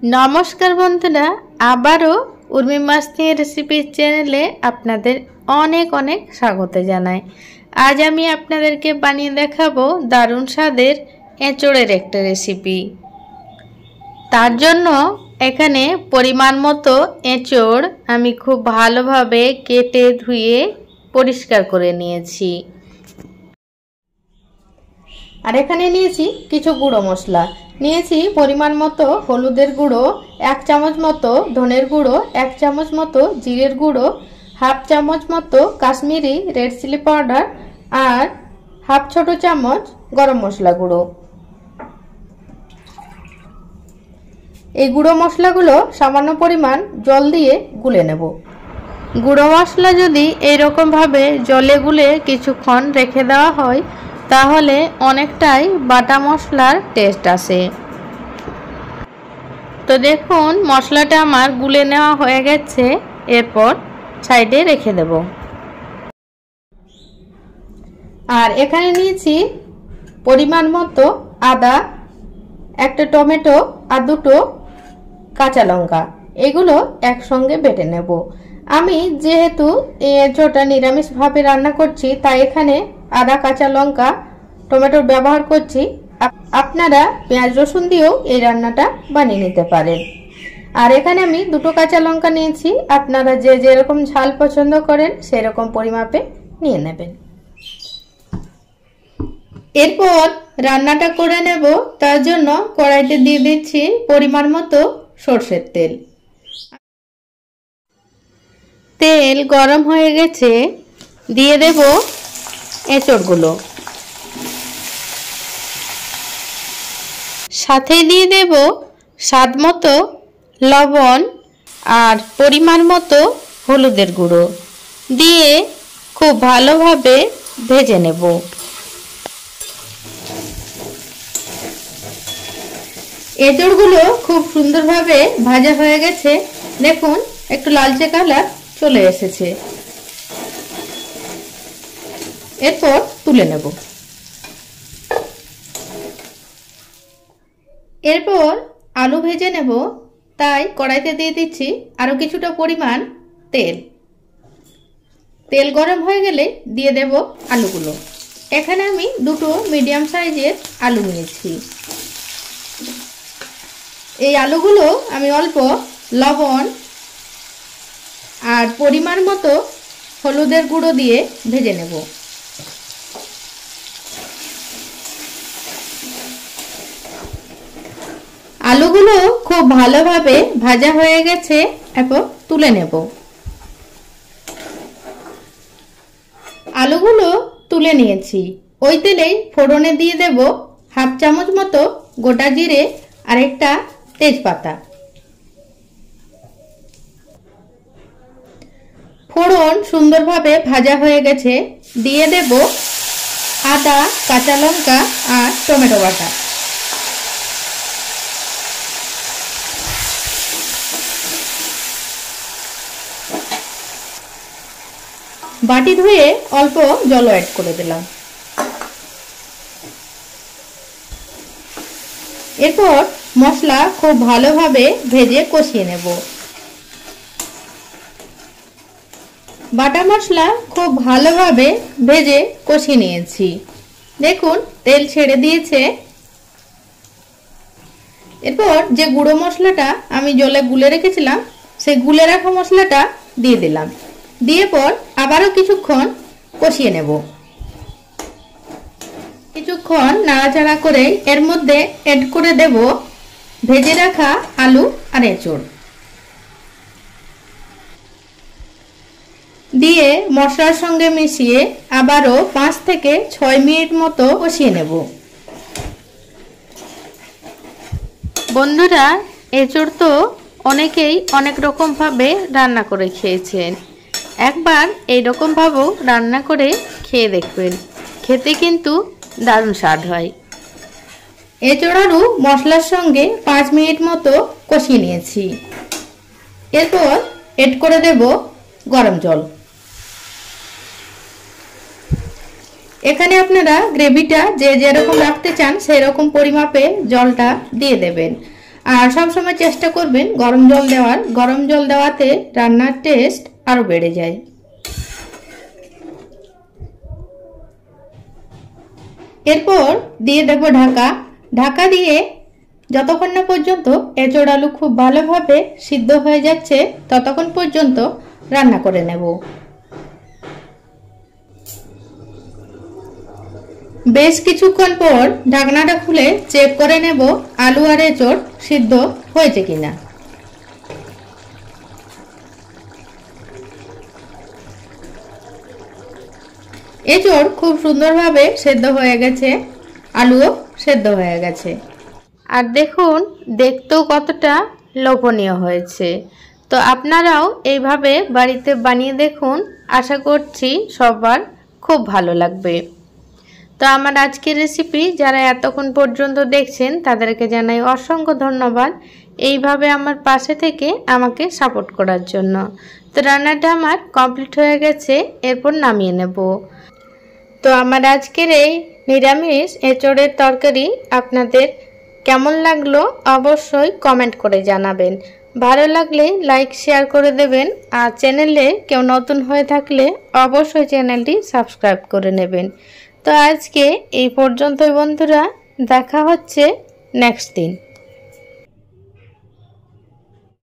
नमस्कार बंधुरा आबारो उर्मी मास्ती रेसिपि चैनेले आपनादेर अनेक अनेक स्वागत जानाई। आज आमी आपनादेरके बानिये देखाबो दारुण स्वादेर एंचोड़ेर एकटा रेसिपि। तार जन्य एखाने परिमाण मतो एंचोड़ आमी खूब भालोभाबे केटे धुए परिष्कार करे नियेछि। और एखाने नियेछि किछु गुड़ो मशला नियेछि परिमाण मतो हलुदेर गुड़ो, 1 चामच मतो धनेर गुड़ो, 1 चामच मतो जिरेर गुड़ो, हाफ चामच मतो काश्मीरी रेड चिली पाउडार और हाफ छोटो चामच गरम मशला गुड़ो। এই গুঁড়ো মশলাগুলো সামান্য পরিমাণ জল দিয়ে গুলে নেব। গুঁড়ো মশলা যদি এইরকম ভাবে জলে গুলে কিছুক্ষণ রেখে দেওয়া হয় তাহলে অনেকটাই বাটা মশলার টেস্ট আসে। তো দেখুন মশলাটা আমার গুলে নেওয়া হয়ে গেছে, এরপর সাইডে রেখে দেব। আর এখানে নিয়েছি পরিমাণ মতো আদা, একটা টমেটো আর দুটো কাঁচা লঙ্কা, এগুলো একসঙ্গে বেটে নেব। আমি যেহেতু এই এঁচোড়টা নিরামিষ ভাবে রান্না করছি তাই এখানে আদা, কাঁচা লঙ্কা, টমেটোর ব্যবহার করছি। আপনারা পেঁয়াজ রসুন দিয়েও এই রান্নাটা বানিয়ে নিতে পারেন। আর এখানে আমি দুটো কাঁচা লঙ্কা নিয়েছি, আপনারা যে যেরকম ঝাল পছন্দ করেন সেরকম পরিমাপে নিয়ে নেবেন। এরপর রান্নাটা করে নেব, তার জন্য কড়াইতে দিয়ে দিচ্ছি পরিমাণ মতো সরষের তেল। তেল গরম হয়ে গেছে, দিয়ে দেব এঁচড়গুলো, সাথে দিয়ে দেব স্বাদ মতো লবণ আর পরিমাণ মতো হলুদের গুঁড়ো দিয়ে খুব ভালোভাবে ভেজে নেব। এঁচড়গুলো খুব সুন্দরভাবে ভাজা হয়ে গেছে, দেখুন একটু লালচে কালার চলে এসেছে। এরপর তুলে নেব। এরপর আলু ভেজে নেব, তাই কড়াইতে দিয়ে দিচ্ছি আরো কিছুটা পরিমাণ তেল। তেল গরম হয়ে গেলে দিয়ে দেব আলুগুলো। এখানে আমি দুটো মিডিয়াম সাইজের আলু নিয়েছি। এই আলুগুলো আমি অল্প লবণ আর পরিমাণ মতো হলুদের গুঁড়ো দিয়ে ভেজে নেব। আলুগুলো খুব ভালোভাবে ভাজা হয়ে গেছে, এখন তুলে নেব। আলুগুলো তুলে নিয়েছি। ওই তেলেই ফোড়নে দিয়ে দেব হাফ চামচ মতো গোটা জিরে আর একটা তেজপাতা। ফোড়ন সুন্দরভাবে ভাজা হয়ে গেছে, দিয়ে দেব আদা, কাঁচা লঙ্কা আর টমেটো বাটা। বাটি ধুয়ে অল্প জল অ্যাড করে দিলাম। এরপর মশলা খুব ভালোভাবে ভেজে কষিয়ে নেব। বাটা মশলা খুব ভালোভাবে ভেজে কষিয়ে নিয়েছি, দেখুন তেল ছেড়ে দিয়েছে। এরপর যে গুঁড়ো মশলাটা আমি জলে গুলে রেখেছিলাম সেই গুলে রাখা মশলাটা দিয়ে দিলাম, দিয়ে পর আবারও কিছুক্ষণ কষিয়ে নেব। কিছুক্ষণ নাড়াচাড়া করে এর মধ্যে অ্যাড করে দেব ভেজে রাখা আলু আর এঁচড়, দিয়ে মশলার সঙ্গে মিশিয়ে আবারও 5 থেকে 6 মিনিট মতো কষিয়ে নেব। বন্ধুরা, এঁচড় তো অনেকেই অনেক রকম ভাবে রান্না করে খেয়েছেন, একবার এইরকম ভাবেও রান্না করে খেয়ে দেখবেন, খেতে কিন্তু দারুণ স্বাদ হয়। এঁচড় আলু মশলার সঙ্গে 5 মিনিট মতো কষিয়ে নিয়েছি। এরপর এড করে দেব গরম জল। এখানে আপনারা গ্রেভিটা যে যেরকম রাখতে চান সেই রকম পরিমাপে জলটা দিয়ে দেবেন। আর সব সময় চেষ্টা করবেন গরম জল দেওয়ার। গরম জল দেওয়াতে রান্নার টেস্ট আরো বেড়ে যায়। এরপর দিয়ে দেব ঢাকা। ঢাকা দিয়ে যতক্ষণ না পর্যন্ত এঁচোড় আলু খুব ভালোভাবে সিদ্ধ হয়ে যাচ্ছে ততক্ষণ পর্যন্ত রান্না করে নেব। বেশ কিছুক্ষণ পর ঢাকনাটা খুলে চেক করে নেব আলু আর এঁচোড় সিদ্ধ হয়েছে কিনা। এঁচোড় খুব সুন্দরভাবে সেদ্ধ হয়ে গেছে, আলুও সেদ্ধ হয়ে গেছে। আর দেখুন দেখতেও কতটা লোভনীয় হয়েছে। তো আপনারাও এইভাবে বাড়িতে বানিয়ে দেখুন, আশা করছি সবার খুব ভালো লাগবে। তো আমার আজকের রেসিপি যারা এতক্ষণ পর্যন্ত দেখছেন তাদেরকে জানাই অসংখ্য ধন্যবাদ এইভাবে আমার পাশে থেকে আমাকে সাপোর্ট করার জন্য। তো রান্নাটা আমার কমপ্লিট হয়ে গেছে, এরপর নামিয়ে নেব। তো আমার আজকের এই নিরামিষ এঁচোড়ের তরকারি আপনাদের কেমন লাগলো অবশ্যই কমেন্ট করে জানাবেন। ভালো লাগলে লাইক শেয়ার করে দেবেন, আর চ্যানেলে কেউ নতুন হয়ে থাকলে অবশ্যই চ্যানেলটি সাবস্ক্রাইব করে নেবেন। তো আজকে এই পর্যন্তই বন্ধুরা, দেখা হচ্ছে নেক্সট দিন।